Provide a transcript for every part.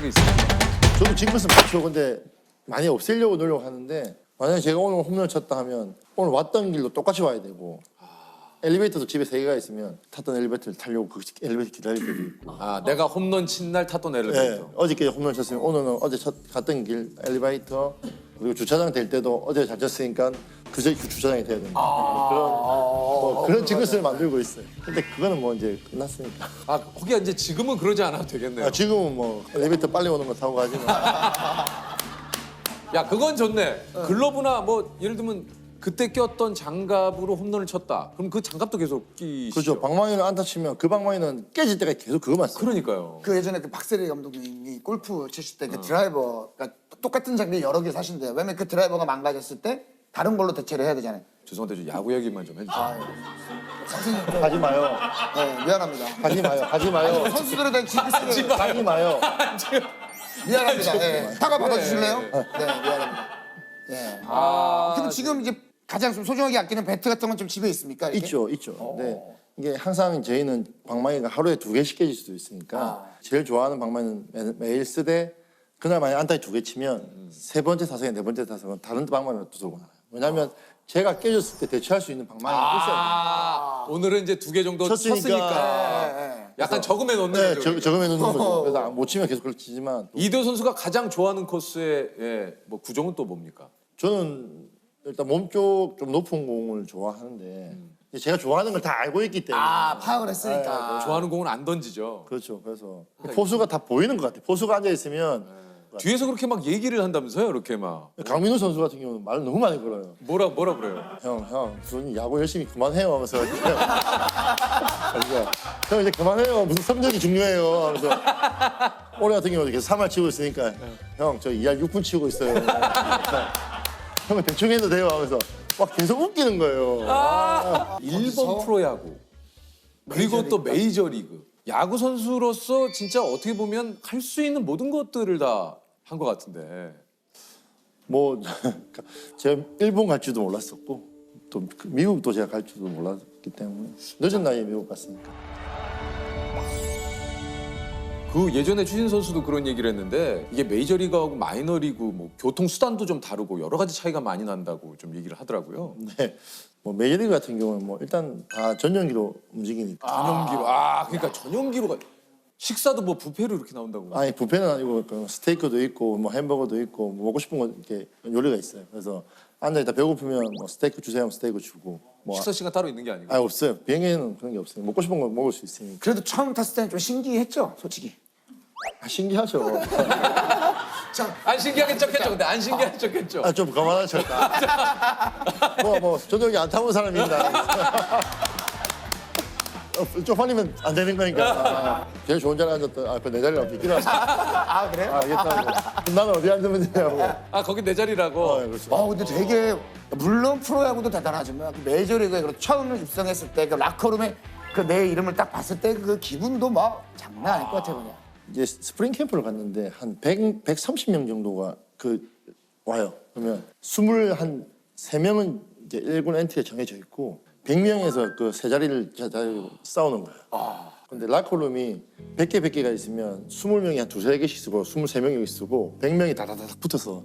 같은 게 있습니까? 저도 징크스 많죠. 근데 많이 없애려고 노력하는데 만약에 제가 오늘 홈런을 쳤다 하면 오늘 왔던 길로 똑같이 와야 되고 엘리베이터도 집에 3개가 있으면 탔던 엘리베이터를 타려고 그 엘리베이터 기다릴 때도 있고 아, 내가 홈런 친 날 탔던 엘리베이터. 어저께 홈런 쳤으면 오늘은 어제 갔던 길 엘리베이터 그리고 주차장 될 때도 어제 잘 쳤으니까 그 주차장이 돼야 된다. 그런 징크스를 만들고 있어요. 근데 그거는 뭐 이제 끝났으니까. 아, 거기가 이제 지금은 그러지 않아도 되겠네요. 지금은 뭐 엘리베이터 빨리 오는 거 타고 가지만 야, 그건 좋네. 글러브나 뭐 예를 들면 그때 꼈던 장갑으로 홈런을 쳤다. 그럼 그 장갑도 계속 끼시죠? 그렇죠. 방망이를 안 다치면 그 방망이는 깨질 때가 계속 그거만 써요. 그러니까요. 그 예전에 그 박세리 감독님이 골프 치실 때 그 드라이버가 똑같은 장비 여러 개 사신대요. 왜냐면 그 드라이버가 망가졌을 때 다른 걸로 대체를 해야 되잖아요. 죄송한데 좀 야구 얘기만 좀 해주세요. 선생님 좀 하지 마요. 네, 미안합니다. 하지 마요. 하지 마요. 선수들에 대한 징크스를 하지 마요. 미안합니다. 네. 사과 받아주실래요? 네, 미안합니다. 네. 그럼 지금 이제 가장 좀 소중하게 아끼는 배트 같은 건 좀 집에 있습니까? 이렇게? 있죠. 네. 이게 항상 저희는 방망이가 하루에 2개씩 깨질 수도 있으니까 제일 좋아하는 방망이는 매일 쓰되 그날 만약 안타에 2개 치면 세 번째 타석에 네 번째 타석은 다른 방망이를 또 들고 나가요. 왜냐하면 제가 깨졌을 때 대처할 수 있는 방망이가 있어야 아, 오늘은 이제 2개 정도 쳤으니까. 쳤으니까 약간 적음해 놓는 돼요. 거죠. 네, 적응해 놓는 거죠. 그래서 못 치면 계속 그렇게 치지만 이대호 선수가 가장 좋아하는 코스의 뭐 구종은 또 뭡니까? 저는 일단 몸쪽 좀 높은 공을 좋아하는데 제가 좋아하는 걸 다 알고 있기 때문에 파악을 했으니까. 좋아하는 공은 안 던지죠. 그렇죠. 그래서 포수가 다 보이는 것 같아요. 포수가 앉아 있으면 뒤에서 그렇게 막 얘기를 한다면서요, 이렇게 막. 강민호 선수 같은 경우는 말을 너무 많이 걸어요. 뭐라 그래요? 형, 무슨 야구 열심히 그만해요 하면서 그래서 형 이제 그만해요. 무슨 성적이 중요해요. 하면서 올해 같은 경우도 계속 3할 치고 있으니까 형 저 2할 6분 치고 있어요. 형은 대충 해도 돼요 하면서 막 계속 웃기는 거예요. 일본 프로야구 그리고 또 메이저리그 야구 선수로서 진짜 어떻게 보면 할 수 있는 모든 것들을 다 한 것 같은데 뭐 제가 일본 갈 줄도 몰랐었고 또 미국도 제가 갈 줄도 몰랐기 때문에 늦은 나이에 미국 갔으니까. 그 예전에 추신 선수도 그런 얘기를 했는데 이게 메이저리그하고 마이너리그 뭐 교통 수단도 좀 다르고 여러 가지 차이가 많이 난다고 좀 얘기를 하더라고요. 네. 뭐 메이저리그 같은 경우는 뭐 일단 다 전용기로 움직이니까. 전용기로 그러니까 전용기로가 식사도 뭐 뷔페로 이렇게 나온다고. 아니 뷔페는 아니고 그 스테이크도 있고 뭐 햄버거도 있고 뭐 먹고 싶은 거 이렇게 요리가 있어요. 그래서 앉아 있다 배고프면 뭐 스테이크 주세요 하면 스테이크 주고 뭐 식사 시간 따로 있는 게 아니고. 없어요. 비행기에는 그런 게 없어요. 먹고 싶은 거 먹을 수 있으니까. 그래도 처음 탔을 때는 좀 신기했죠, 솔직히. 신기하죠. 안 신기하게 쳤겠죠. 근데 안 신기하게 쳤겠죠. 좀 그만하셨다. 뭐 저녁에 안 타본 사람이 있나. 쪽팔리면 안 되는 거니까. 제일 좋은 자리에 앉았다. 그 내 자리랑 비키라. 그래요? 알겠다. 나는 어디 앉으면 되냐고. 거기 내 자리라고. 그렇죠. 근데 되게 물론 프로야구도 대단하지만 그 메이저리그에 처음 입성했을 때 그 라커룸에 그 내 이름을 딱 봤을 때 그 기분도 막 장난 아닐 것 같아 그냥. 이제 스프링 캠프를 갔는데 한 130명 정도가 와요. 그러면 23명은 이제 1군 엔트리에 정해져 있고 100명에서 그 세 자리를 싸우는 거예요. 근데 라커룸이 100개가 있으면 20명이 한 두세 개씩 쓰고 23명이 쓰고 100명이 다다닥 붙어서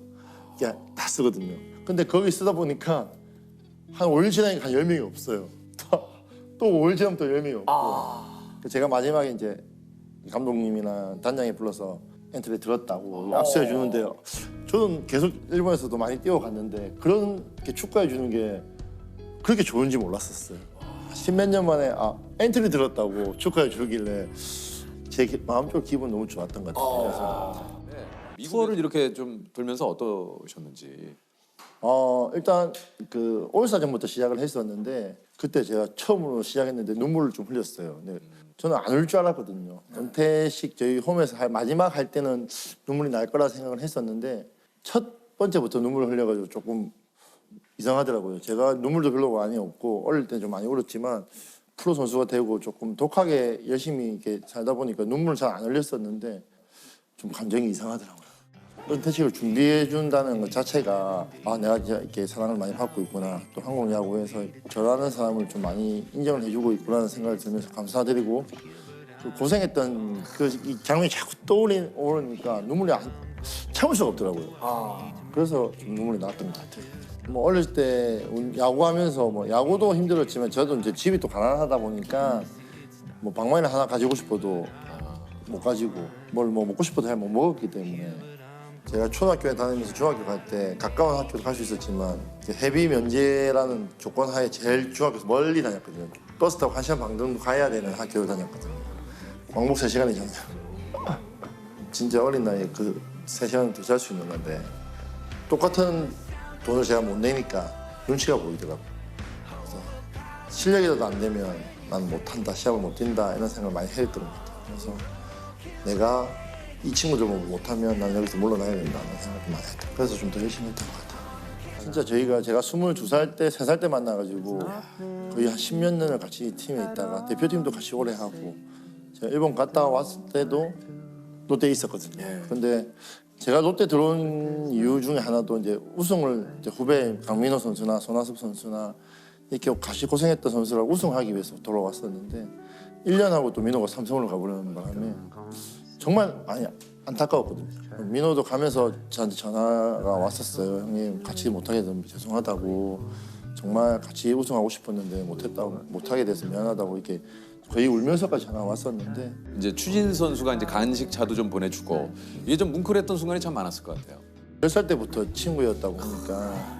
그냥 다 쓰거든요. 근데 거기 쓰다 보니까 한 5일 지나니까 한 10명이 없어요. 또 5일 지나면 또 10명이 없고. 제가 마지막에 이제 감독님이나 단장이 불러서 엔트리 들었다고 압수해 주는데요. 저는 계속 일본에서도 많이 뛰어갔는데 그렇게 축구해 주는 게 그렇게 좋은지 몰랐었어요. 10몇 년 만에 엔트리 들었다고 축하해 주길래 제 마음적으로 기분 너무 좋았던 것 같아요. 그래서 투어를 이렇게 좀 돌면서 어떠셨는지. 일단 그 올스타전부터 시작을 했었는데 그때 제가 처음으로 시작했는데 눈물을 좀 흘렸어요. 근데 저는 안 울 줄 알았거든요. 은퇴식 저희 홈에서 마지막 할 때는 눈물이 날 거라 생각을 했었는데 첫 번째부터 눈물을 흘려가지고 조금 이상하더라고요. 제가 눈물도 별로 많이 없고 어릴 때 좀 많이 울었지만 프로 선수가 되고 조금 독하게 열심히 이렇게 살다 보니까 눈물을 잘 안 흘렸었는데 좀 감정이 이상하더라고요. 은퇴식을 준비해 준다는 것 자체가 내가 진짜 이렇게 사랑을 많이 받고 있구나. 또 한국 야구에서 저라는 사람을 좀 많이 인정을 해주고 있구나라는 생각을 들면서 감사드리고 그 고생했던 이 장면이 자꾸 떠오르니까 눈물이 참을 수가 없더라고요. 그래서 좀 눈물이 났던 것 같아요. 뭐 어릴 때 야구하면서 뭐 야구도 힘들었지만 저도 이제 집이 또 가난하다 보니까 뭐 방망이를 하나 가지고 싶어도 못 가지고 뭘 뭐 먹고 싶어도 잘 못 먹었기 때문에 제가 초등학교에 다니면서 중학교 갈 때 가까운 학교도 갈 수 있었지만 해비 면제라는 조건 하에 제일 중학교에서 멀리 다녔거든요. 버스 타고 1시간 반 정도 가야 되는 학교를 다녔거든요. 왕복 3시간이잖아요. 진짜 어린 나이에 그 3시간 더 잘 수 있는 건데 똑같은 돈을 제가 못 내니까 눈치가 보이더라고요. 그래서 실력이라도 안 되면 나는 못한다, 시합을 못 뛴다 이런 생각을 많이 했던 것 같아요. 그래서 내가 이 친구들만 못하면 나는 여기서 물러나야 된다는 생각을 많이 했다. 그래서 좀 더 열심히 했던 것 같아요. 진짜 제가 22살 때, 3살 때 만나가지고 거의 한 10몇 년을 같이 팀에 있다가 대표팀도 같이 오래 하고 제가 일본 갔다 왔을 때도 롯데에 있었거든요. 그런데 제가 롯데 들어온 이유 중에 하나도 이제 우승을 이제 후배 강민호 선수나 손아섭 선수나 이렇게 같이 고생했던 선수랑 우승하기 위해서 돌아왔었는데 1년 하고 또 민호가 삼성으로 가버리는 바람에 정말 많이 안타까웠거든요. 민호도 가면서 저한테 전화가 왔었어요. 형님 같이 못하게 돼서 죄송하다고 정말 같이 우승하고 싶었는데 못하게 돼서 미안하다고 이렇게 거의 울면서까지 전화 왔었는데 이제 추진 선수가 이제 간식차도 좀 보내주고 이게 좀 뭉클했던 순간이 참 많았을 것 같아요. 10살 때부터 친구였다고 하니까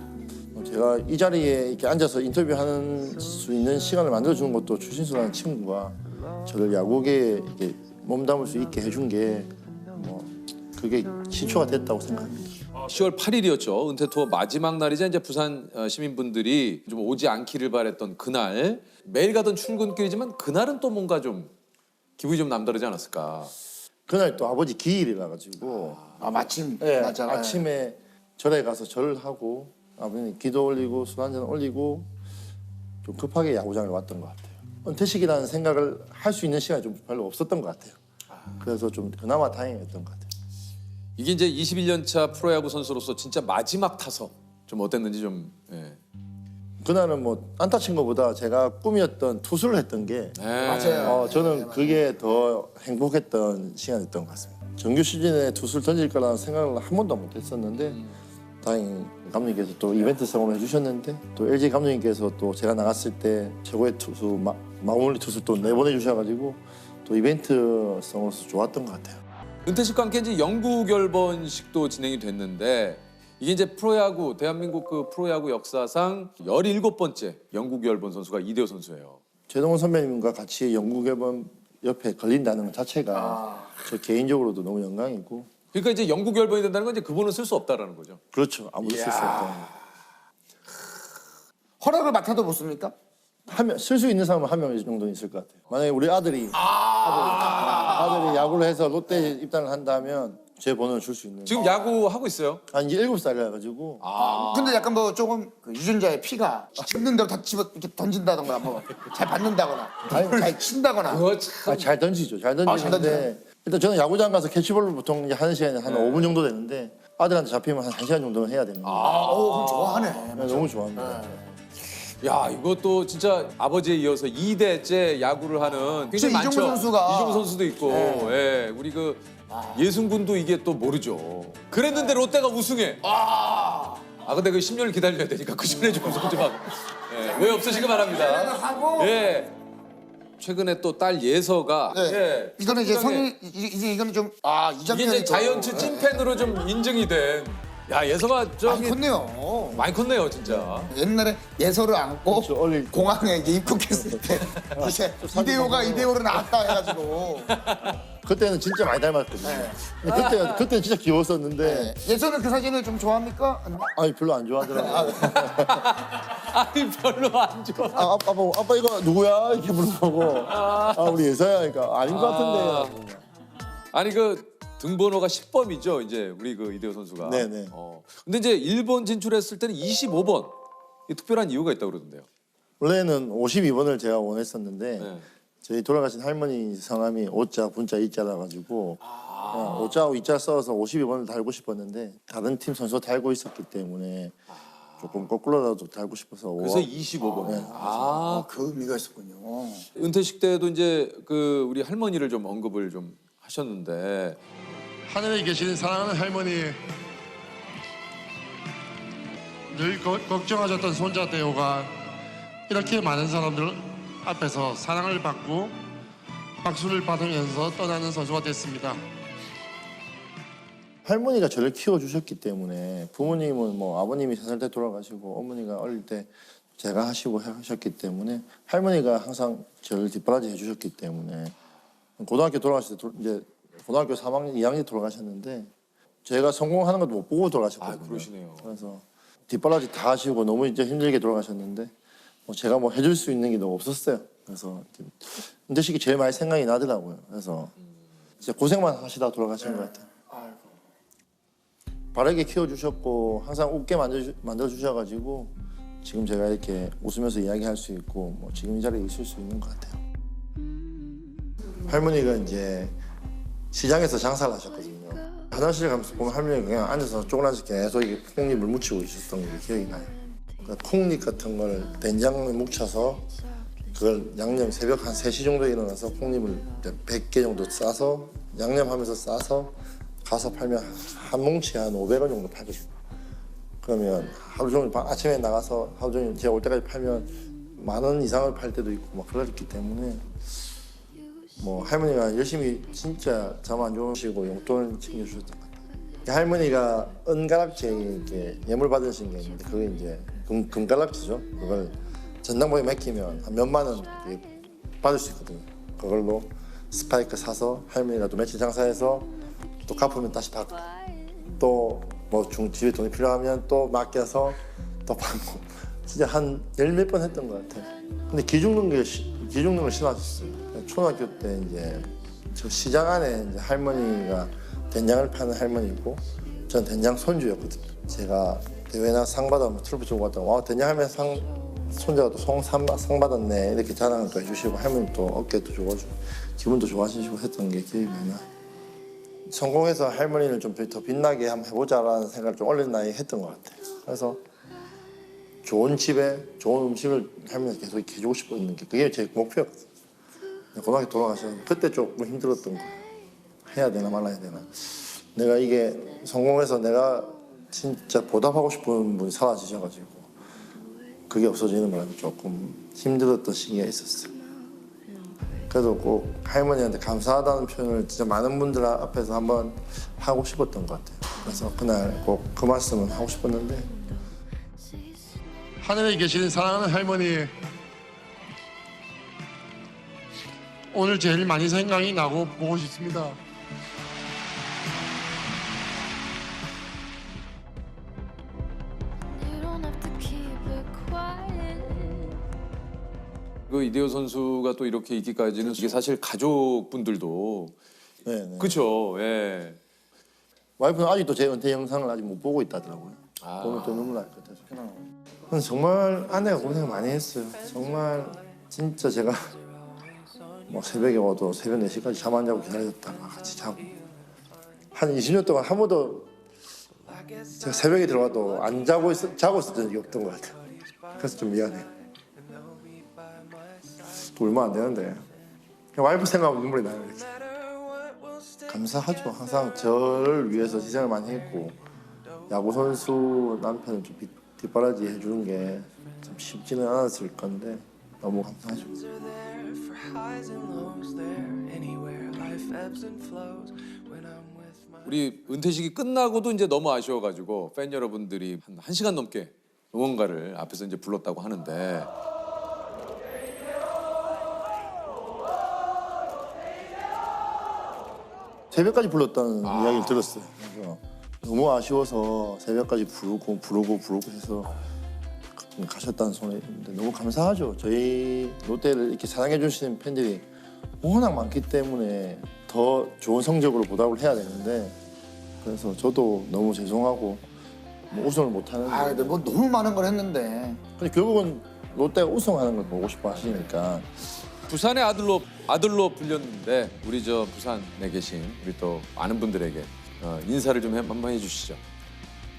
제가 이 자리에 이렇게 앉아서 인터뷰하는 수 있는 시간을 만들어주는 것도 추신수라는 친구가 저를 야구계에 이렇게 몸담을 수 있게 해준 게 뭐 그게 시초가 됐다고 생각합니다. 10월 8일이었죠. 은퇴 투어 마지막 날이자 이제 부산 시민분들이 좀 오지 않기를 바랬던 그날 매일 가던 출근길이지만 그날은 또 뭔가 좀 기분이 좀 남다르지 않았을까. 그날 또 아버지 기일이라 가지고 마침 네, 맞잖아요. 아침에 절에 가서 절을 하고 아버님 기도 올리고 술 한잔 올리고 좀 급하게 야구장을 왔던 것 같아요. 은퇴식이라는 생각을 할 수 있는 시간이 좀 별로 없었던 것 같아요. 그래서 좀 그나마 다행이었던 것 같아요. 이게 이제 21년 차 프로야구 선수로서 진짜 마지막 타석 좀 어땠는지 좀. 예. 그날은 뭐 안타 친 것보다 제가 꿈이었던 투수를 했던 게 맞아요. 저는 그게 더 행복했던 시간이었던 것 같습니다. 정규 시즌에 투수를 던질 거라는 생각을 한 번도 못 했었는데 다행히 감독님께서 또 이벤트성을 해주셨는데 또 LG 감독님께서 또 제가 나갔을 때 최고의 투수 마무리 투수 또 내보내 주셔가지고 또 이벤트성으로서 좋았던 것 같아요. 은퇴식과 함께 이제 영구 결번식도 진행이 됐는데 이게 이제 프로야구 대한민국 그 프로야구 역사상 17번째 영구 결번 선수가 이대호 선수예요. 최동원 선배님과 같이 영구 결번 옆에 걸린다는 것 자체가 저 개인적으로도 너무 영광이고 그러니까 이제 영구 결번이 된다는 건 이제 그분은 쓸 수 없다라는 거죠. 그렇죠. 아무도 쓸 수 없다. 허락을 맡아도 못 씁니까? 쓸 수 있는 사람은 한 명 정도 있을 것 같아요. 만약에 우리 아들이 야구를 해서 롯데 입단을 한다면 제 번호를 줄 수 있는. 지금 야구 하고 있어요. 이제 7살이라 가지고 근데 약간 뭐 조금 그 유전자의 피가 집는 대로 다 집어 이렇게 던진다던가 뭐 잘 받는다거나 잘 친다거나 그거 참. 잘 던지죠. 잘 잘 던져요? 던지는데 일단 저는 야구장 가서 캐치볼을 보통 이제 하는 시간이 한 5분 정도 되는데 아들한테 잡히면 한 1시간 정도는 해야 됩니다. 그럼 좋아하네. 네, 너무 좋아합니다. 야 이것도 진짜 아버지에 이어서 2대째 야구를 하는 굉장히 많죠. 이종우 선수가. 이종우 선수도 있고 예, 우리 그 예승군도 이게 또 모르죠. 그랬는데 롯데가 우승해. 근데 그 10년을 기다려야 되니까 그 전에 좀 우승 좀 하고. 예, 왜 없으시기 바랍니다. 하고 예. 최근에 또 딸 예서가 예, 이거는 이제 상당히 이제 이거는 좀 이게 이장면이 이제 자이언츠 찐팬으로 좀 인증이 된. 야 예서가 많이 저기 컸네요. 많이 컸네요 진짜. 옛날에 예서를 안고 그렇죠, 어릴 때. 공항에 이제 입국했을 때 이제 이대호로 나왔다 해가지고 그때는 진짜 많이 닮았거든요. 근데 그때는 진짜 귀여웠었는데 예서는 그 사진을 좀 좋아합니까? 아니 별로 안 좋아하더라고요. 아니 별로 안 좋아. 아빠 이거 누구야? 이렇게 물어보고 우리 예서야. 그러니까 아닌 것 같은데. 아니 그 등번호가 10번이죠 이제 우리 그 이대호 선수가. 네네. 근데 이제 일본 진출했을 때는 25번. 이 특별한 이유가 있다고 그러던데요. 원래는 52번을 제가 원했었는데 네. 저희 돌아가신 할머니 성함이 오자, 분자, 이자라 가지고 오자하고 이자 써서 52번을 달고 싶었는데 다른 팀 선수가 달고 있었기 때문에 조금 거꾸로라도 달고 싶어서 그래서 25번. 그 의미가 있었군요. 은퇴식 때도 이제 그 우리 할머니를 좀 언급을 좀 하셨는데 하늘에 계신 사랑하는 할머니, 늘 걱정하셨던 손자 떼오가 이렇게 많은 사람들 앞에서 사랑을 받고 박수를 받으면서 떠나는 선수가 됐습니다. 할머니가 저를 키워주셨기 때문에 부모님은 뭐 아버님이 3살 때 돌아가시고 어머니가 어릴 때 제가 하시고 하셨기 때문에 할머니가 항상 저를 뒷바라지 해주셨기 때문에 고등학교 돌아가실 때 이제 고등학교 3학년, 2학년 돌아가셨는데 제가 성공하는 것도 못 보고 돌아가셨거든요. 아, 그러시네요. 그래서 뒷바라지 다 하시고 너무 이제 힘들게 돌아가셨는데 뭐 제가 뭐 해줄 수 있는 게 너무 없었어요. 그래서 은퇴식이 제일 많이 생각이 나더라고요. 그래서 진짜 고생만 하시다 돌아가신 것 같아요. 바르게 키워주셨고 항상 웃게 만들어주셔가지고 지금 제가 이렇게 웃으면서 이야기할 수 있고 뭐 지금 이 자리에 있을 수 있는 것 같아요. 할머니가 이제 시장에서 장사를 하셨거든요. 화장실 가면서 보면 할머니가 그냥 앉아서 쪼그라서 계속 이게 콩잎을 묻히고 있었던 게 기억이 나요. 그러니까 콩잎 같은 걸 된장에 묻혀서 그걸 양념 새벽 한 3시 정도에 일어나서 콩잎을 100개 정도 싸서 양념하면서 싸서 가서 팔면 한 뭉치에 한 500원 정도 팔거든요. 그러면 하루 종일 아침에 나가서 하루 종일 제가 올 때까지 팔면 10,000원 이상을 팔 때도 있고 막 그랬기 때문에 뭐 할머니가 열심히 진짜 잠 안 주무시고 용돈을 챙겨주셨던 것 같아요. 할머니가 은가락지에 이렇게 예물 받으신 게 있는데 그게 이제 금가락지죠. 그걸 전당포에 맡기면 한 몇만 원 받을 수 있거든요. 그걸로 스파이크 사서 할머니가 또 며칠 장사해서 또 갚으면 다시 받고 또 뭐 집에 돈이 필요하면 또 맡겨서 또 받고 진짜 한 10몇 번 했던 것 같아요. 근데 기중능을 싫어하셨어요. 초등학교 때 이제 저 시장 안에 이제 할머니가 된장을 파는 할머니고 전 된장 손주였거든요. 제가 대회나 상 받으면 트로피 주고 갔다가 와 된장 할머니 손자가 또 상 받았네 이렇게 자랑을 또 해주시고 할머니 또 어깨도 좋아주고 기분도 좋아하시고 했던 게 기억이 많이 나요. 성공해서 할머니를 좀 더 빛나게 한번 해보자라는 생각을 좀 어린 나이에 했던 것 같아요. 그래서 좋은 집에 좋은 음식을 할머니한테 계속 해주고 싶었는 게 그게 제 목표였거든요. 고등학교 돌아가셨는데 그때 조금 힘들었던 거예요. 해야 되나 말아야 되나. 내가 이게 성공해서 내가 진짜 보답하고 싶은 분이 사라지셔가지고 그게 없어지는 바람에 조금 힘들었던 시기가 있었어요. 그래도 꼭 할머니한테 감사하다는 표현을 진짜 많은 분들 앞에서 한번 하고 싶었던 것 같아요. 그래서 그날 꼭 그 말씀은 하고 싶었는데 하늘에 계신 사랑하는 할머니, 오늘 제일 많이 생각이 나고 보고 싶습니다. 그 이대호 선수가 또 이렇게 있기까지는 이게 사실 가족분들도 네네. 그렇죠. 예. 와이프는 아직도 제 은퇴 영상을 아직 못 보고 있다더라고요. 보면 또 눈물 날 것 같아서. 근데 정말 아내가 고생 많이 했어요. 정말 진짜 제가 뭐 새벽에 와도 새벽 4시까지 잠 안 자고 기다렸다가 같이 자고 한 20년 동안 한 번도 제가 새벽에 들어가도 안 자고 있었던 적이 없던 것 같아요. 그래서 좀 미안해요. 또 얼마 안 되는데 와이프 생각하면 눈물이 나요. 이렇게. 감사하죠. 항상 저를 위해서 희생을 많이 했고 야구 선수 남편을 좀 뒷바라지 해주는 게 참 쉽지는 않았을 건데 너무 감사하죠. 우리 은퇴식이 끝나고도 이제 너무 아쉬워가지고 팬 여러분들이 한 1시간 넘게 응원가를 앞에서 이제 불렀다고 하는데 새벽까지 불렀다는 이야기를 들었어요. 그래서 너무 아쉬워서 새벽까지 부르고 해서 가셨다는 소리인데 너무 감사하죠. 저희 롯데를 이렇게 사랑해 주시는 팬들이 워낙 많기 때문에 더 좋은 성적으로 보답을 해야 되는데 그래서 저도 너무 죄송하고 뭐 우승을 못 하는데 근데 뭐 너무 많은 걸 했는데. 근데 결국은 롯데가 우승하는 걸 보고 싶어 하시니까 부산의 아들로 불렸는데 우리 저 부산에 계신 우리 또 많은 분들에게 인사를 좀 한번 해주시죠.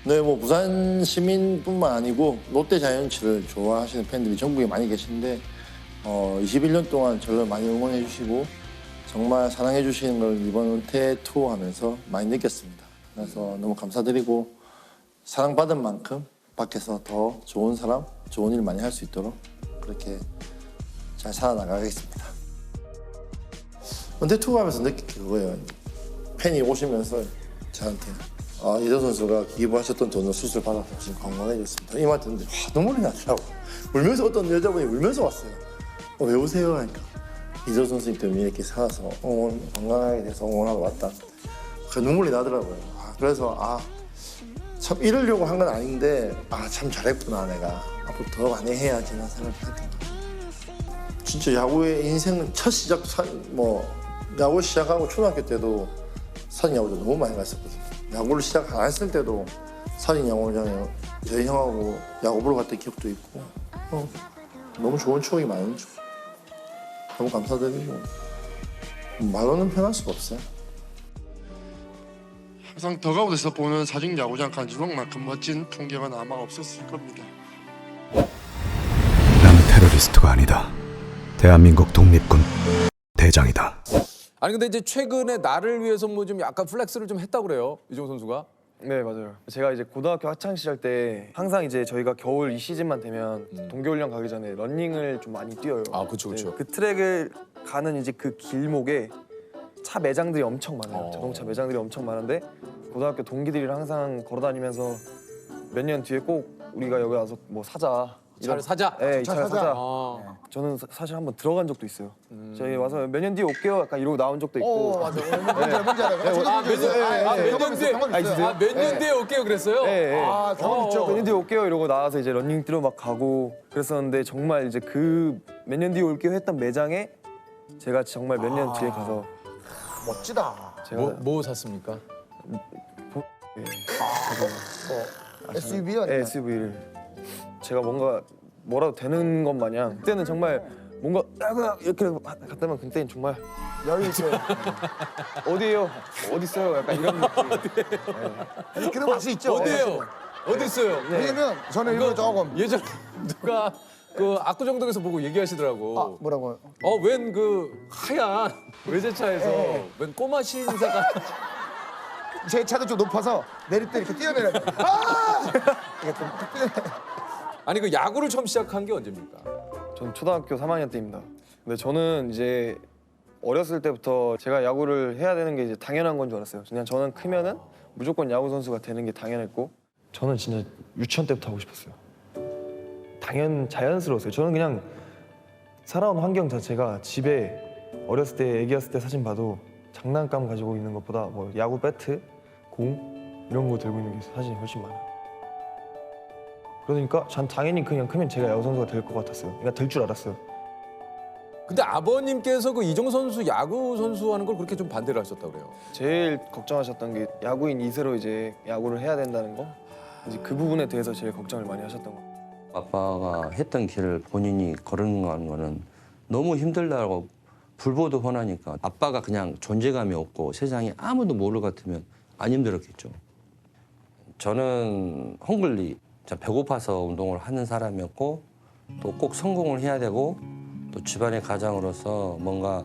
네, 뭐 부산 시민뿐만 아니고 롯데 자이언츠를 좋아하시는 팬들이 전국에 많이 계신데 21년 동안 저를 많이 응원해 주시고 정말 사랑해 주시는 걸 이번 은퇴 투어 하면서 많이 느꼈습니다. 그래서 너무 감사드리고 사랑받은 만큼 밖에서 더 좋은 사람, 좋은 일 많이 할 수 있도록 그렇게 잘 살아나가겠습니다. 은퇴 투어 하면서 느낀 게 그거예요. 팬이 오시면서 저한테 이대호 선수가 기부하셨던 돈으로 수술 받아서 지금 건강해졌습니다. 이 말 듣는데 눈물이 나더라고. 울면서 어떤 여자분이 울면서 왔어요. 왜 우세요? 하니까 이대호 선수님 때문에 이렇게 살아서 건강하게 돼서 응원하러 왔다. 그 눈물이 나더라고요. 그래서 참 이러려고 한 건 아닌데 참 잘했구나 내가. 앞으로 더 많이 해야지 라는 생각을 했던 것 같아요. 진짜 야구의 인생 첫 시작 야구 시작하고 초등학교 때도 사진 야구장 너무 많이 갔었거든요. 야구를 시작 안 했을 때도 사진 야구장에 저희 형하고 야구 보러 갔던 기억도 있고 너무 좋은 추억이 많죠. 너무 감사드리고 말로는 표현할 수가 없어요. 항상 더가웃에서 보는 사직 야구장 간주먹만큼 멋진 풍경은 아마 없었을 겁니다. 난 테러리스트가 아니다. 대한민국 독립군 대장이다. 아니 근데 이제 최근에 나를 위해서 뭐 좀 약간 플렉스를 좀 했다고 그래요. 이정우 선수가. 네, 맞아요. 제가 이제 고등학교 학창 시절 때 항상 이제 저희가 겨울 이 시즌만 되면 동계훈련 가기 전에 러닝을 좀 많이 뛰어요. 그렇죠. 네, 그 트랙을 가는 이제 그 길목에 차 매장들이 엄청 많아요. 자동차 매장들이 엄청 많은데 고등학교 동기들이랑 항상 걸어다니면서 몇 년 뒤에 꼭 우리가 여기 와서 뭐 사자. 차를 사자. 네, 이 차를 사자. 아. 저는 사실 한번 들어간 적도 있어요. 저희 와서 몇 년 뒤에 올게요. 약간 이러고 나온 적도 있고. 맞아. 뭔지 알아요. 몇 년 뒤에 올게요 그랬어요? 네. 경험 있죠. 몇 년 뒤에 올게요 이러고 나와서 이제 러닝 뛰러 막 가고 그랬었는데 정말 이제 그 몇 년 뒤에 올게요 했던 매장에 제가 정말 몇 년 뒤에 가서 멋지다. 제가 뭐 샀습니까? SUV요? SUV를 제가 뭐라도 되는 것 마냥 그때는 정말 뭔가 이렇게 갔다면 그때는 정말 여유 있어요. 어디에요? 어디 있어요? 약간 이런 느낌. 아니, 그런 맛이 있죠. 어디에요? 어디 있어요? 왜냐면 저는 이거 조금 예전 누가 그 압구정동에서 보고 얘기하시더라고. 뭐라고요? 웬 그 하얀 외제차에서 웬 꼬마 신사가 제 차도 좀 높아서 내릴 때 이렇게 뛰어내려요. 이렇게 좀 아니 그 야구를 처음 시작한 게 언제입니까? 전 초등학교 3학년 때입니다. 근데 저는 이제 어렸을 때부터 제가 야구를 해야 되는 게 이제 당연한 건 줄 알았어요. 그냥 저는 크면은 무조건 야구 선수가 되는 게 당연했고 저는 진짜 유치원 때부터 하고 싶었어요. 자연스러웠어요. 저는 그냥 살아온 환경 자체가 집에 어렸을 때 애기였을 때 사진 봐도 장난감 가지고 있는 것보다 뭐 야구 배트, 공 이런 거 들고 있는 게 사진이 훨씬 많아요. 그러니까 전 당연히 그냥 크면 제가 야구 선수가 될 것 같았어요. 그러니까 될 줄 알았어요. 근데 아버님께서 그 이정우 선수 야구 선수 하는 걸 그렇게 좀 반대를 하셨다고 그래요. 제일 걱정하셨던 게 야구인 2세로 이제 야구를 해야 된다는 거. 이제 그 부분에 대해서 제일 걱정을 많이 하셨던 거. 아빠가 했던 길을 본인이 걸어가는 거는 너무 힘들다고 불보듯 뻔하니까 아빠가 그냥 존재감이 없고 세상에 아무도 모를 것 같으면 안 힘들었겠죠. 저는 헝글리, 배고파서 운동을 하는 사람이었고 또 꼭 성공을 해야 되고 또 집안의 가장으로서 뭔가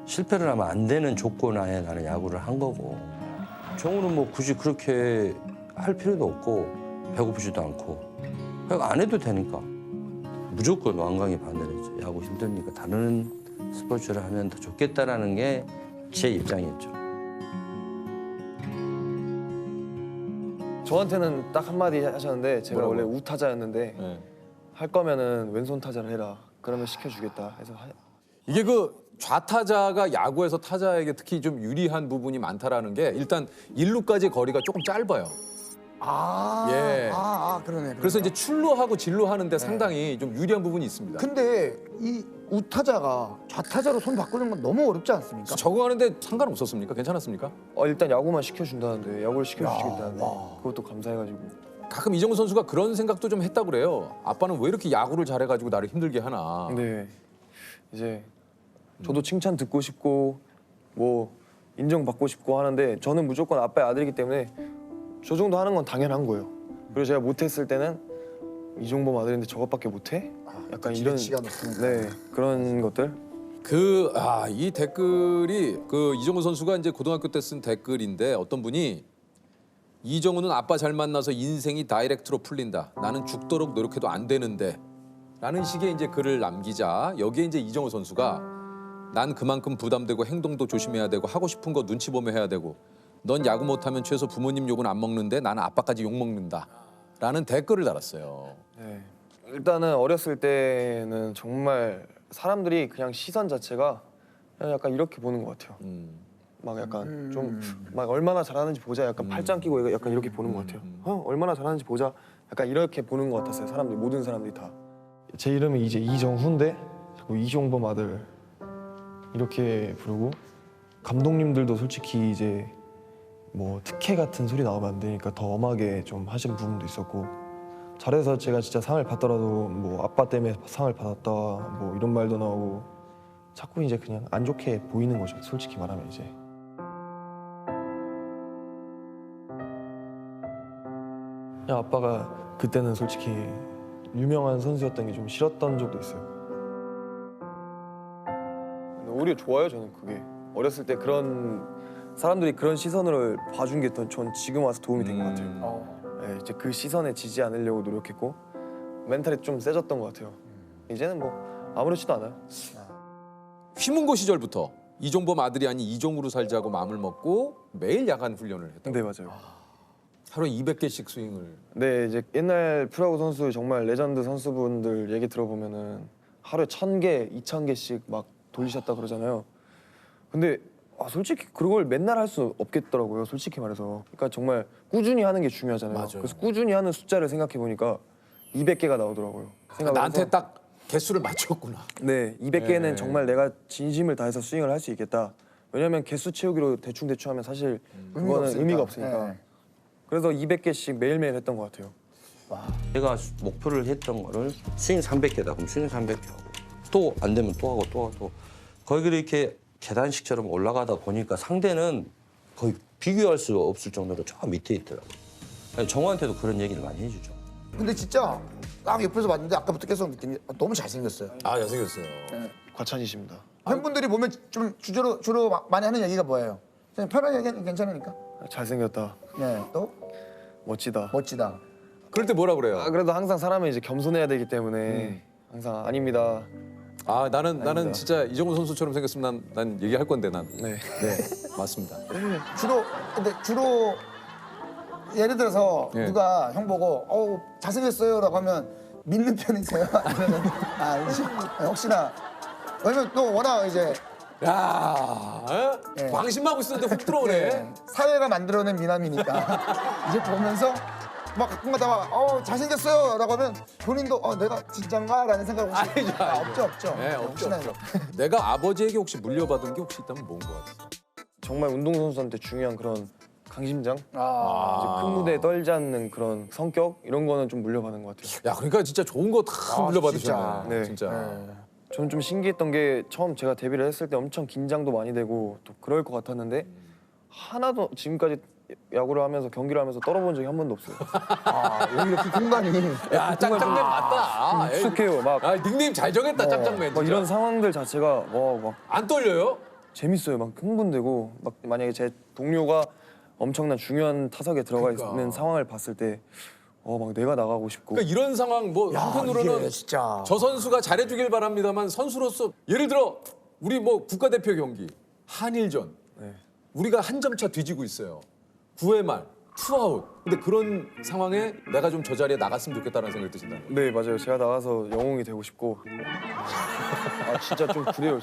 실패를 하면 안 되는 조건 하에 나는 야구를 한 거고 정우는 뭐 굳이 그렇게 할 필요도 없고 배고프지도 않고 안 해도 되니까 무조건 완강히 반대를 했죠. 야구 힘드니까 다른 스포츠를 하면 더 좋겠다라는 게 제 입장이었죠. 저한테는 딱 한마디 하셨는데 제가 뭐라고요? 원래 우타자였는데 네. 할 거면은 왼손 타자를 해라. 그러면 시켜주겠다 해서 이게 그 좌타자가 야구에서 타자에게 특히 좀 유리한 부분이 많다라는 게 일단 1루까지 거리가 조금 짧아요. 예. 그러네. 그래서 이제 출루하고 진루하는데 상당히 좀 유리한 부분이 있습니다. 근데 이 우타자가 좌타자로 손 바꾸는 건 너무 어렵지 않습니까? 적응하는데 상관없었습니까? 괜찮았습니까? 일단 야구만 시켜준다는데 야구를 시켜주시겠다는데 그것도 감사해가지고 가끔 이정우 선수가 그런 생각도 좀 했다고 그래요. 아빠는 왜 이렇게 야구를 잘해가지고 나를 힘들게 하나. 네 이제 저도 칭찬 듣고 싶고 뭐 인정받고 싶고 하는데 저는 무조건 아빠의 아들이기 때문에 저 정도 하는 건 당연한 거예요. 그리고 제가 못했을 때는 이종범 아들인데 저것밖에 못해? 약간 이런 기대치가 높으니까. 네 그런 것들. 이 댓글이 이정우 선수가 이제 고등학교 때 쓴 댓글인데 어떤 분이 이정우는 아빠 잘 만나서 인생이 다이렉트로 풀린다. 나는 죽도록 노력해도 안 되는데. 라는 식의 이제 글을 남기자 여기에 이제 이정우 선수가 난 그만큼 부담되고 행동도 조심해야 되고 하고 싶은 거 눈치 보며 해야 되고 넌 야구 못하면 최소 부모님 욕은 안 먹는데 나는 아빠까지 욕 먹는다. 라는 댓글을 달았어요. 네. 일단은 어렸을 때는 정말 사람들이 그냥 시선 자체가 그냥 약간 이렇게 보는 것 같아요. 막 약간 좀 막 얼마나 잘하는지 보자. 약간 팔짱 끼고 약간 이렇게 보는 것 같아요. 얼마나 잘하는지 보자. 약간 이렇게 보는 것 같았어요. 사람들이 모든 사람들이 다. 제 이름이 이제 이정훈데 자꾸 이종범 아들 이렇게 부르고 감독님들도 솔직히 이제 뭐 특혜 같은 소리 나오면 안 되니까 더 엄하게 좀 하신 부분도 있었고 잘해서 제가 진짜 상을 받더라도 뭐 아빠 때문에 상을 받았다 뭐 이런 말도 나오고 자꾸 이제 그냥 안 좋게 보이는 거죠. 솔직히 말하면 이제. 그냥 아빠가 그때는 솔직히 유명한 선수였던 게 좀 싫었던 적도 있어요. 근데 오히려 좋아요 저는 그게. 어렸을 때 그런 사람들이 그런 시선을 봐준 게 전 지금 와서 도움이 된 것 같아요. 네, 이제 그 시선에 지지 않으려고 노력했고 멘탈이 좀 세졌던 것 같아요. 이제는 뭐 아무렇지도 않아요. 휘문고 시절부터 이종범 아들이 아닌 이종우로 살자고 마음을 먹고 매일 야간 훈련을 했다. 네 맞아요. 하루에 200개씩 스윙을. 네 이제 옛날 프로야구 선수 정말 레전드 선수분들 얘기 들어보면은 하루에 1000개, 2000개씩 막 돌리셨다 그러잖아요. 근데 솔직히 그걸 맨날 할 수 없겠더라고요. 솔직히 말해서. 그러니까 정말 꾸준히 하는 게 중요하잖아요. 맞아요. 그래서 꾸준히 하는 숫자를 생각해 보니까 200개가 나오더라고요. 나한테 생각해서 딱 개수를 맞췄구나. 네 200개는 네. 정말 내가 진심을 다해서 스윙을 할 수 있겠다. 왜냐면 개수 채우기로 대충 하면 사실 그거는 의미가 없으니까. 네. 그래서 200개씩 매일매일 했던 것 같아요. 제가 목표를 했던 거를 스윙 300개다. 그럼 스윙 300개 하고 또 안 되면 또 하고 또 하고 거기를 이렇게 계단식처럼 올라가다 보니까 상대는 거의 비교할 수 없을 정도로 저 밑에 있더라고요. 정우한테도 그런 얘기를 많이 해주죠. 근데 진짜 딱 옆에서 봤는데 아까부터 계속 느낌이 너무 잘생겼어요. 아 잘생겼어요. 과찬이십니다. 팬분들이 보면 좀 주로 많이 하는 얘기가 뭐예요? 그냥 편하게 얘기해도 괜찮으니까. 잘생겼다. 네, 또 멋지다. 멋지다. 그럴 때 뭐라 그래요? 그래도 항상 사람은 이제 겸손해야 되기 때문에 항상 아닙니다. 나는 진짜 이정우 선수처럼 생겼으면 난 얘기할 건데 난. 네. 네 맞습니다. 주로 예를 들어서 예. 누가 형 보고 잘생겼어요라고 하면 믿는 편이세요? 아니면 아니지? 혹시나 왜냐면 또 워낙 이제 야, 예. 방심하고 있었는데 훅 들어오네. 예, 사회가 만들어낸 미남이니까 이제 보면서 막 가끔 가다가 잘생겼어요라고 하면 본인도 내가 진짠가라는 생각을 아니죠, 아니죠. 없죠. 네, 없죠, 혹시나 없죠. 내가 아버지에게 혹시 물려받은 게 혹시 있다면 뭔 것 같아요? 정말 운동선수한테 중요한 그런 강심장, 이제 아, 큰 무대에 떨지 않는 그런 성격 이런 거는 좀 물려받은 것 같아요. 야, 그러니까 진짜 좋은 거 다 물려받으셨네. 네. 진짜. 저는 좀 신기했던 게 처음 제가 데뷔를 했을 때 엄청 긴장도 많이 되고 또 그럴 것 같았는데 하나도 지금까지 야구를 하면서 경기를 하면서 떨어본 적이 한 번도 없어요. 오히려 그 공간이 야, 짱짱맨 맞다. 익숙해요. 막 닉네임 잘 정했다, 짱짱맨. 막 이런 상황들 자체가 막 안 떨려요? 재밌어요. 막 흥분되고 막 만약에 제 동료가 엄청난 중요한 타석에 들어가 그러니까. 있는 상황을 봤을 때 막 내가 나가고 싶고 그러니까 이런 상황 뭐 한편으로는 이게 진짜 저 선수가 잘해주길 바랍니다만 선수로서 예를 들어 우리 뭐 국가대표 경기 한일전 네. 우리가 한 점 차 뒤지고 있어요. 9회 말 투아웃. 근데 그런 상황에 내가 좀 저 자리에 나갔으면 좋겠다는 생각이 드신다는 거예요. 네 맞아요. 제가 나가서 영웅이 되고 싶고 진짜 좀 그래요.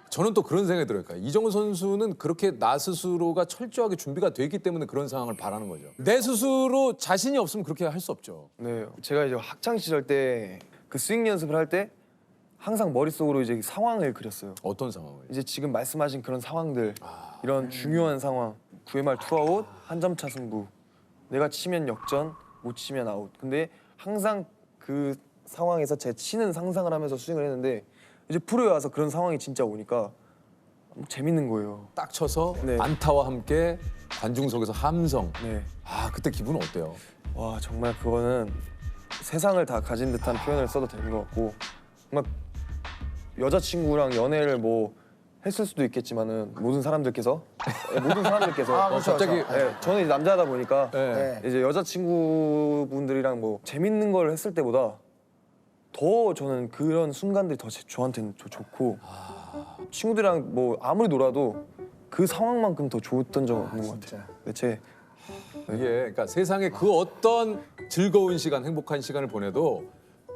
저는 또 그런 생각이 들어요. 그러니까 이정우 선수는 그렇게 나 스스로가 철저하게 준비가 돼 있기 때문에 그런 상황을 바라는 거죠. 내 스스로 자신이 없으면 그렇게 할 수 없죠. 네 제가 이제 학창 시절 때 그 스윙 연습을 할 때 항상 머릿속으로 이제 상황을 그렸어요. 어떤 상황을? 이제 지금 말씀하신 그런 상황들 이런 중요한 상황 9회 말 투아웃 한 점 차 승부 내가 치면 역전 못 치면 아웃 근데 항상 그 상황에서 제 치는 상상을 하면서 스윙을 했는데 이제 프로에 와서 그런 상황이 진짜 오니까 너무 재밌는 거예요. 딱 쳐서 네. 안타와 함께 관중석에서 함성. 네. 아 그때 기분은 어때요? 와 정말 그거는 세상을 다 가진 듯한 표현을 써도 되는 것 같고 막 여자친구랑 연애를 뭐 했을 수도 있겠지만은 모든 사람들께서 그렇죠, 갑자기 네, 저는 이제 남자다 보니까 예. 네. 이제 여자친구분들이랑 뭐 재밌는 걸 했을 때보다 더 저는 그런 순간들이 더 저한테는 더 좋고 친구들이랑 뭐 아무리 놀아도 그 상황만큼 더 좋았던 적은 없는 것 같아요. 대체 이게 그러니까 세상에 그 어떤 즐거운 시간, 행복한 시간을 보내도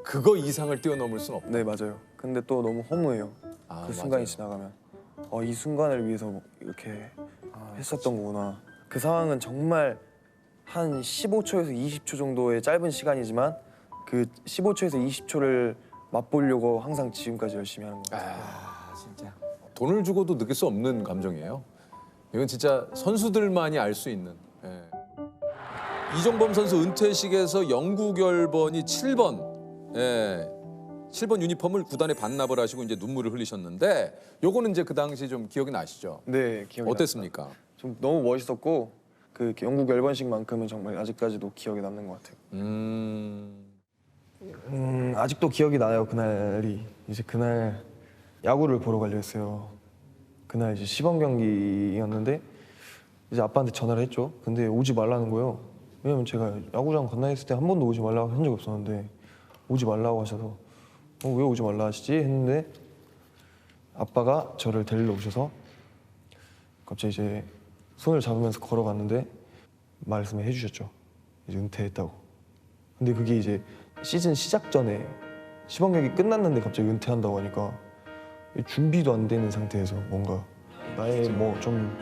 그거 이상을 뛰어넘을 수는 없다. 네 맞아요. 근데 또 너무 허무해요. 아, 그 순간이 맞아요. 지나가면 이 순간을 위해서 이렇게 했었던 거구나. 그 상황은 정말 한 15초에서 20초 정도의 짧은 시간이지만 그 15초에서 20초를 맛보려고 항상 지금까지 열심히 하는 것 같아요. 진짜 돈을 주고도 느낄 수 없는 감정이에요. 이건 진짜 선수들만이 알 수 있는. 예. 이종범 선수 은퇴식에서 영구 결번이 7번, 7번 유니폼을 구단에 반납을 하시고 이제 눈물을 흘리셨는데, 요거는 이제 그 당시 좀 기억이 나시죠? 네 기억이 어땠습니까? 납니다. 좀 너무 멋있었고 그 영국 열번식만큼은 정말 아직까지도 기억에 남는 것 같아요. 아직도 기억이 나요. 그날이 이제 그날 야구를 보러 가려 했어요. 그날 이제 시범 경기였는데 이제 아빠한테 전화를 했죠. 근데 오지 말라는 거예요. 왜냐면 제가 야구장 건너에 있을 때 한 번도 오지 말라고 한 적이 없었는데 오지 말라고 하셔서 왜 오지 말라 하시지 했는데 아빠가 저를 데리러 오셔서 갑자기 이제 손을 잡으면서 걸어갔는데 말씀을 해주셨죠. 이제 은퇴했다고. 근데 그게 이제 시즌 시작 전에 시범 경기 끝났는데 갑자기 은퇴한다고 하니까 준비도 안 되는 상태에서 뭔가 나의 뭐 좀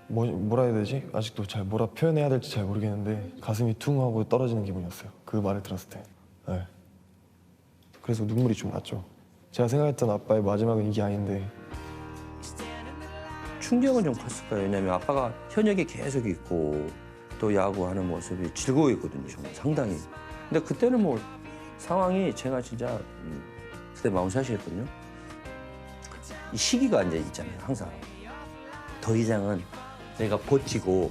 뭐라 해야 되지? 아직도 잘 뭐라 표현해야 될지 잘 모르겠는데 가슴이 퉁 하고 떨어지는 기분이었어요. 그 말을 들었을 때. 네. 그래서 눈물이 좀 났죠. 제가 생각했던 아빠의 마지막은 이게 아닌데. 충격은 좀 컸을 거예요. 왜냐면 아빠가 현역에 계속 있고 또 야구하는 모습이 즐거워했거든요. 정말 상당히. 근데 그때는 뭐 상황이 제가 진짜 그때 마운샷이었거든요. 이 시기가 이제 있잖아요. 항상. 더 이상은 내가 버티고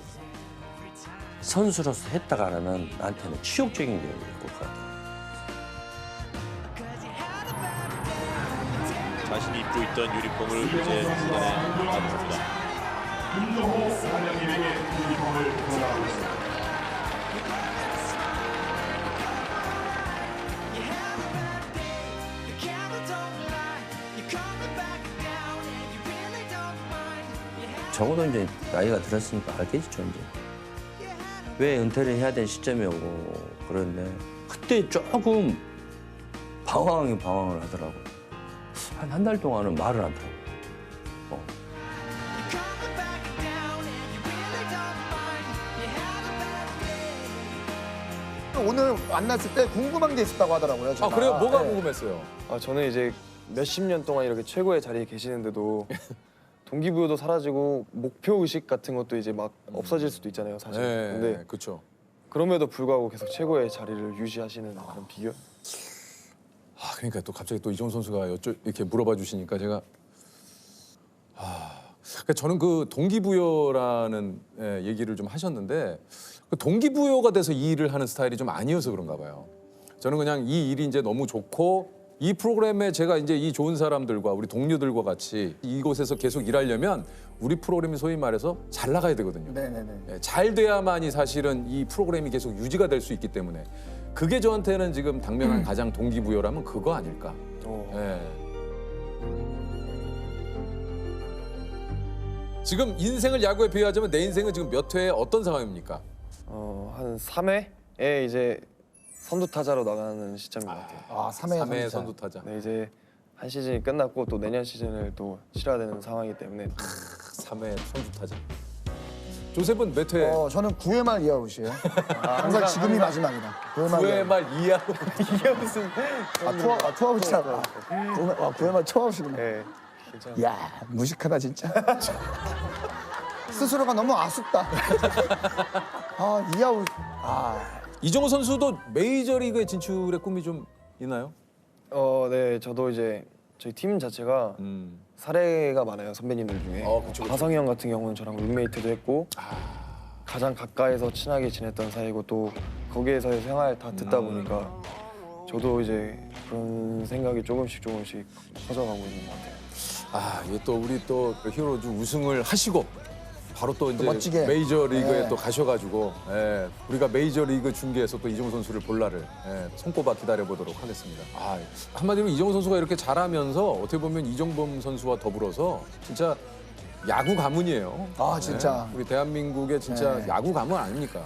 선수로서 했다가는 나한테는 치욕적인 게 될 것 같아요. 자신이 입고 있던 유니폼을 이제 구단에 받습니다. 적어도 이제 나이가 들었으니까 알겠죠 이제. 왜 은퇴를 해야 되는 시점이었고 그런데 그때 조금 방황을 하더라고요. 한 달 동안은 말을 안 하고. 오늘 만났을 때 궁금한 게 있었다고 하더라고요. 아 제가. 그래요? 뭐가 네. 궁금했어요? 저는 이제 몇십 년 동안 이렇게 최고의 자리에 계시는데도 동기부여도 사라지고 목표 의식 같은 것도 이제 막 없어질 수도 있잖아요, 사실. 근데 그렇죠. 그럼에도 불구하고 계속 최고의 자리를 유지하시는 그런 비결? 아 그러니까 또 갑자기 또 이종 선수가 이렇게 물어봐 주시니까 제가 그러니까 저는 그 동기부여라는 얘기를 좀 하셨는데 그 동기부여가 돼서 이 일을 하는 스타일이 좀 아니어서 그런가 봐요. 저는 그냥 이 일이 이제 너무 좋고 이 프로그램에 제가 이제 이 좋은 사람들과 우리 동료들과 같이 이곳에서 계속 일하려면 우리 프로그램이 소위 말해서 잘 나가야 되거든요. 네네네. 잘 돼야만이 사실은 이 프로그램이 계속 유지가 될 수 있기 때문에 그게 저한테는 지금 당면한 가장 동기부여라면 그거 아닐까. 예. 지금 인생을 야구에 비유하자면 내 인생은 지금 몇 회에 어떤 상황입니까? 한 3회에 이제 선두 타자로 나가는 시점인 것 같아요. 아, 3회 3회 선두 타자. 네, 이제 한 시즌이 끝났고 또 내년 시즌을 또 치러야 되는 상황이기 때문에 3회 선두 타자. 조셉은 몇 회? 저는 9회 말 이아웃이에요. 항상 지금이 마지막이다. 9회 말 9회 이아웃. 말 이하로. 이게 무슨 투아웃이라고. 9회 말 투아웃이구나. 네, 괜찮아요. 야, 무식하다 진짜. 스스로가 너무 아쉽다. 이아웃. 이종호 선수도 메이저리그에 진출의 꿈이 좀 있나요? 네, 저도 이제 저희 팀 자체가 음. 사례가 많아요, 선배님들 중에. 그쵸. 하성이 형 같은 경우는 저랑 룸메이트도 했고 가장 가까이서 친하게 지냈던 사이고 또 거기에서의 생활 다 듣다 보니까 저도 이제 그런 생각이 조금씩 커져가고 있는 것 같아요. 이게 또 우리 또 히어로즈 우승을 하시고 바로 또 이제 멋지게. 메이저 리그에 네. 또 가셔가지고 우리가 메이저 리그 중계에서 또 이정우 선수를 볼 날을 손꼽아 기다려 보도록 하겠습니다. 한마디로 이정우 선수가 이렇게 잘하면서 어떻게 보면 이정범 선수와 더불어서 진짜 야구 가문이에요. 진짜. 우리 대한민국의 진짜 네. 야구 가문 아닙니까?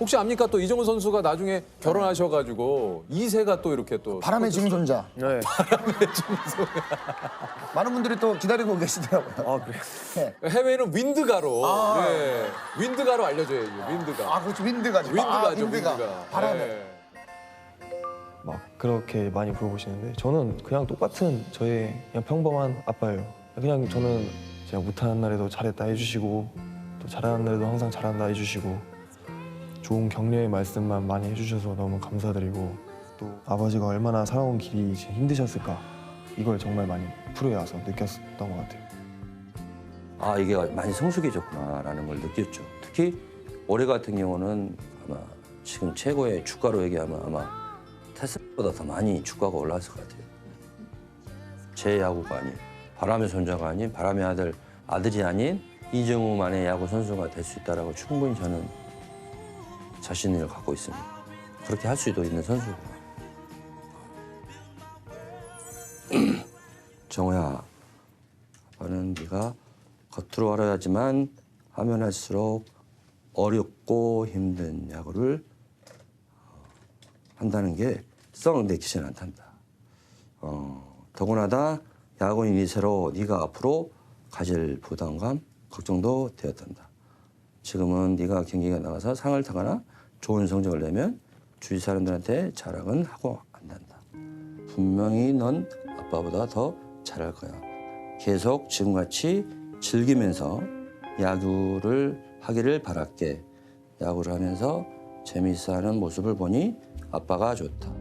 혹시 압니까? 또 이정우 선수가 나중에 결혼하셔가지고 2세가 또 이렇게 또 바람의 증손자. 네. 많은 분들이 또 기다리고 계시더라고요. 아 그래요? 네. 해외는 윈드가로 윈드가로 알려져야죠. 윈드가. 그렇죠. 윈드가죠. 윈드가죠. 윈드가. 바람에. 네. 막 그렇게 많이 물어보시는데 저는 그냥 똑같은 저의 그냥 평범한 아빠예요. 그냥 저는 제가 못하는 날에도 잘했다 해주시고 또 잘하는 날에도 항상 잘한다 해주시고 좋은 격려의 말씀만 많이 해주셔서 너무 감사드리고 또 아버지가 얼마나 살아온 길이 힘드셨을까 이걸 정말 많이 프로에 와서 느꼈던 것 같아요. 이게 많이 성숙해졌구나라는 걸 느꼈죠. 특히 올해 같은 경우는 아마 지금 최고의 주가로 얘기하면 아마 테슬라보다 더 많이 주가가 올랐을 것 같아요. 제 야구가 아닌 바람의 손자가 아닌 바람의 아들이 아닌 이정우만의 야구 선수가 될 수 있다라고 충분히 저는 자신을 갖고 있습니다. 그렇게 할 수도 있는 선수구나. 정우야, 아빠는 네가 겉으로 알아야지만 하면 할수록 어렵고 힘든 야구를 한다는 게 썩 내키진 않단다. 더구나다 야구인 이세로 네가 앞으로 가질 부담감, 걱정도 되었단다. 지금은 네가 경기가 나가서 상을 타거나 좋은 성적을 내면 주위 사람들한테 자랑은 하고 안 된다. 분명히 넌 아빠보다 더 잘할 거야. 계속 지금같이 즐기면서 야구를 하기를 바랄게. 야구를 하면서 재미있어하는 모습을 보니 아빠가 좋다.